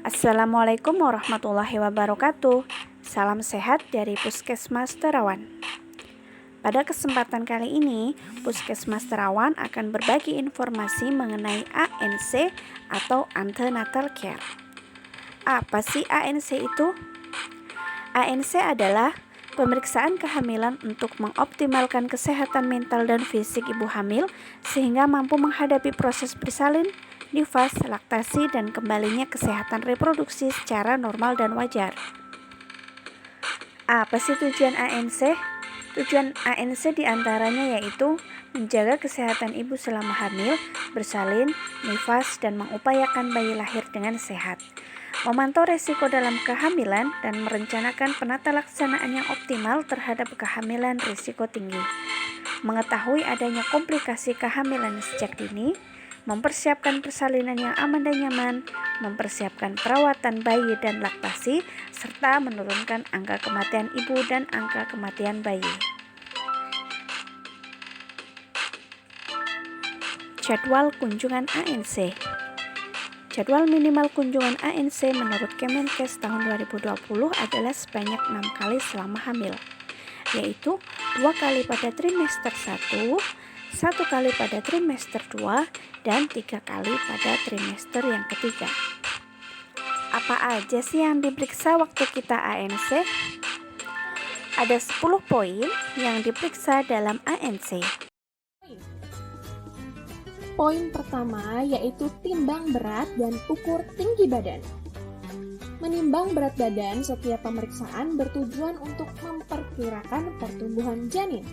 Assalamualaikum warahmatullahi wabarakatuh. Salam sehat dari Puskesmas Terawan. Pada kesempatan kali ini, Puskesmas Terawan akan berbagi informasi mengenai ANC atau Antenatal Care. Apa sih ANC itu? ANC adalah pemeriksaan kehamilan untuk mengoptimalkan kesehatan mental dan fisik ibu hamil sehingga mampu menghadapi proses bersalin, nifas, laktasi, dan kembalinya kesehatan reproduksi secara normal dan wajar. Apa sih tujuan ANC? Tujuan ANC diantaranya yaitu menjaga kesehatan ibu selama hamil, bersalin, nifas, dan mengupayakan bayi lahir dengan sehat, memantau resiko dalam kehamilan, dan merencanakan penata laksanaan yang optimal terhadap kehamilan risiko tinggi, mengetahui adanya komplikasi kehamilan sejak dini, mempersiapkan persalinan yang aman dan nyaman, mempersiapkan perawatan bayi dan laktasi, serta menurunkan angka kematian ibu dan angka kematian bayi. Jadwal kunjungan ANC. Jadwal minimal kunjungan ANC menurut Kemenkes tahun 2020 adalah sebanyak 6 kali selama hamil, yaitu 2 kali pada trimester 1, 1 kali pada trimester 2, dan 3 kali pada trimester yang ketiga. Apa aja sih yang diperiksa waktu kita ANC? Ada 10 poin yang diperiksa dalam ANC. Poin pertama yaitu timbang berat dan ukur tinggi badan. Menimbang berat badan setiap pemeriksaan bertujuan untuk memperkirakan pertumbuhan janin.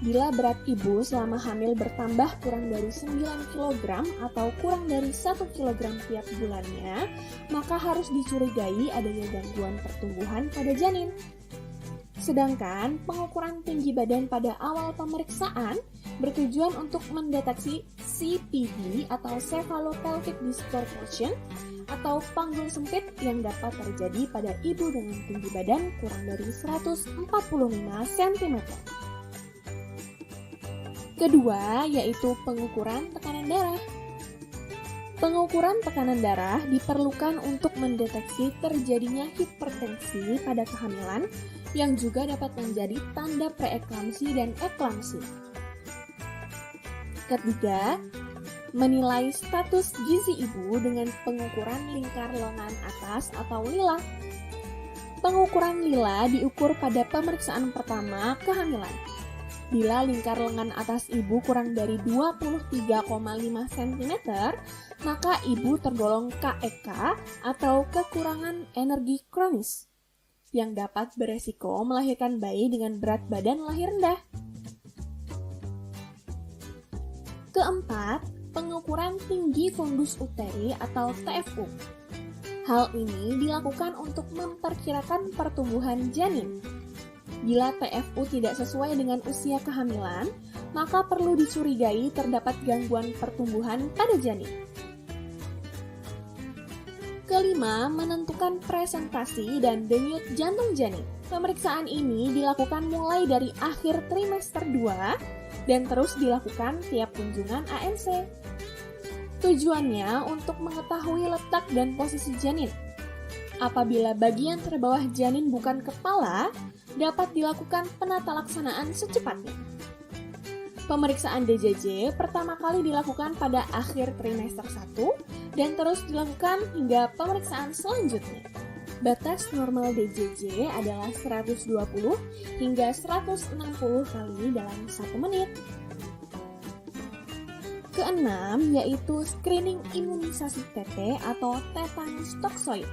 Bila berat ibu selama hamil bertambah kurang dari 9 kg atau kurang dari 1 kg tiap bulannya, maka harus dicurigai adanya gangguan pertumbuhan pada janin. Sedangkan pengukuran tinggi badan pada awal pemeriksaan bertujuan untuk mendeteksi CPD atau Cephalopelvic Disproportion atau panggul sempit yang dapat terjadi pada ibu dengan tinggi badan kurang dari 145 cm. Kedua, yaitu pengukuran tekanan darah. Pengukuran tekanan darah diperlukan untuk mendeteksi terjadinya hipertensi pada kehamilan yang juga dapat menjadi tanda preeklamsi dan eklamsi. Ketiga, menilai status gizi ibu dengan pengukuran lingkar lengan atas atau lila. Pengukuran lila diukur pada pemeriksaan pertama kehamilan. Bila lingkar lengan atas ibu kurang dari 23,5 cm, maka ibu tergolong KEK atau kekurangan energi kronis, yang dapat beresiko melahirkan bayi dengan berat badan lahir rendah. Keempat, pengukuran tinggi fundus uteri atau TFU. Hal ini dilakukan untuk memperkirakan pertumbuhan janin. Bila TFU tidak sesuai dengan usia kehamilan, maka perlu dicurigai terdapat gangguan pertumbuhan pada janin. Kelima, menentukan presentasi dan denyut jantung janin. Pemeriksaan ini dilakukan mulai dari akhir trimester 2 dan terus dilakukan tiap kunjungan ANC. Tujuannya untuk mengetahui letak dan posisi janin. Apabila bagian terbawah janin bukan kepala, dapat dilakukan penata laksanaan secepatnya. Pemeriksaan DJJ pertama kali dilakukan pada akhir trimester 1 dan terus dilakukan hingga pemeriksaan selanjutnya. Batas normal DJJ adalah 120 hingga 160 kali dalam 1 menit. Keenam, yaitu screening imunisasi TT atau tetanus toksoid.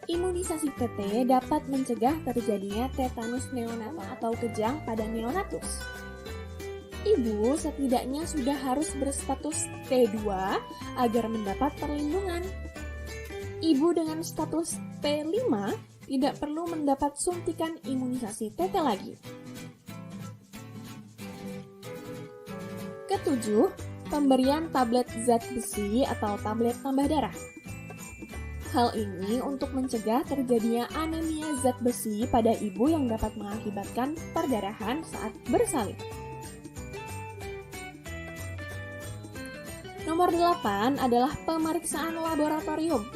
Imunisasi TT dapat mencegah terjadinya tetanus neonatal atau kejang pada neonatus. Ibu setidaknya sudah harus berstatus T2 agar mendapat perlindungan. Ibu dengan status T5 tidak perlu mendapat suntikan imunisasi TT lagi. Ketujuh, pemberian tablet zat besi atau tablet tambah darah. Hal ini untuk mencegah terjadinya anemia zat besi pada ibu yang dapat mengakibatkan perdarahan saat bersalin. Nomor 8 adalah pemeriksaan laboratorium.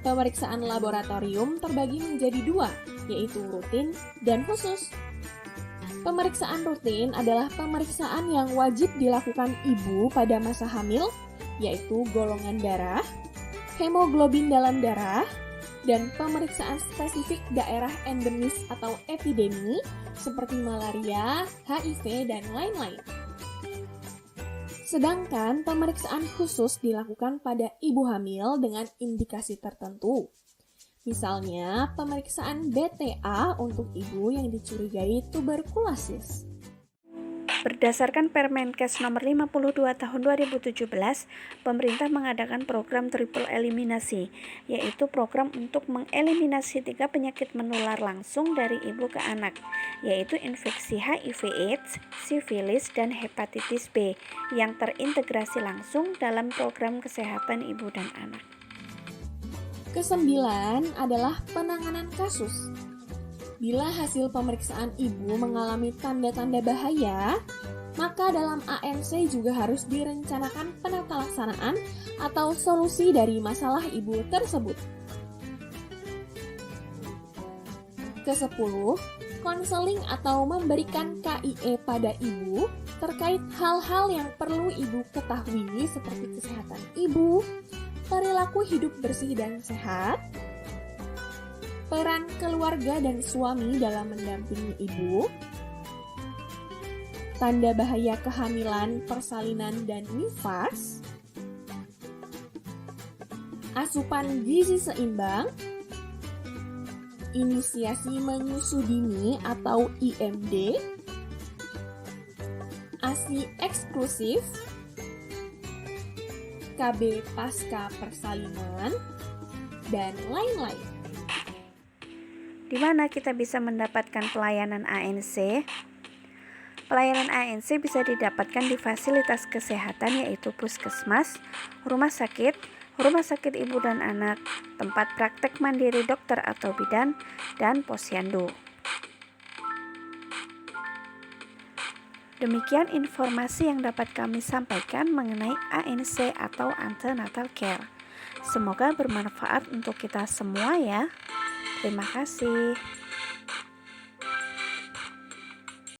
Pemeriksaan laboratorium terbagi menjadi dua, yaitu rutin dan khusus. Pemeriksaan rutin adalah pemeriksaan yang wajib dilakukan ibu pada masa hamil, yaitu golongan darah, hemoglobin dalam darah, dan pemeriksaan spesifik daerah endemis atau epidemi seperti malaria, HIV, dan lain-lain. Sedangkan pemeriksaan khusus dilakukan pada ibu hamil dengan indikasi tertentu. Misalnya, pemeriksaan BTA untuk ibu yang dicurigai tuberkulosis. Berdasarkan Permenkes nomor 52 tahun 2017, pemerintah mengadakan program triple eliminasi, yaitu program untuk mengeliminasi 3 penyakit menular langsung dari ibu ke anak, yaitu infeksi HIV/AIDS, sifilis, dan hepatitis B yang terintegrasi langsung dalam program kesehatan ibu dan anak. Kesembilan adalah penanganan kasus. Bila hasil pemeriksaan ibu mengalami tanda-tanda bahaya, maka dalam ANC juga harus direncanakan penata laksanaan atau solusi dari masalah ibu tersebut. Kesepuluh, konseling atau memberikan KIE pada ibu terkait hal-hal yang perlu ibu ketahui seperti kesehatan ibu, perilaku hidup bersih dan sehat, peran keluarga dan suami dalam mendampingi ibu, tanda bahaya kehamilan, persalinan, dan nifas, asupan gizi seimbang, inisiasi menyusu dini atau IMD, ASI eksklusif, KB pasca persalinan, dan lain-lain. Di mana kita bisa mendapatkan pelayanan ANC? Pelayanan ANC bisa didapatkan di fasilitas kesehatan yaitu puskesmas, rumah sakit ibu dan anak, tempat praktek mandiri dokter atau bidan, dan posyandu. Demikian informasi yang dapat kami sampaikan mengenai ANC atau Antenatal Care. Semoga bermanfaat untuk kita semua ya. Terima kasih.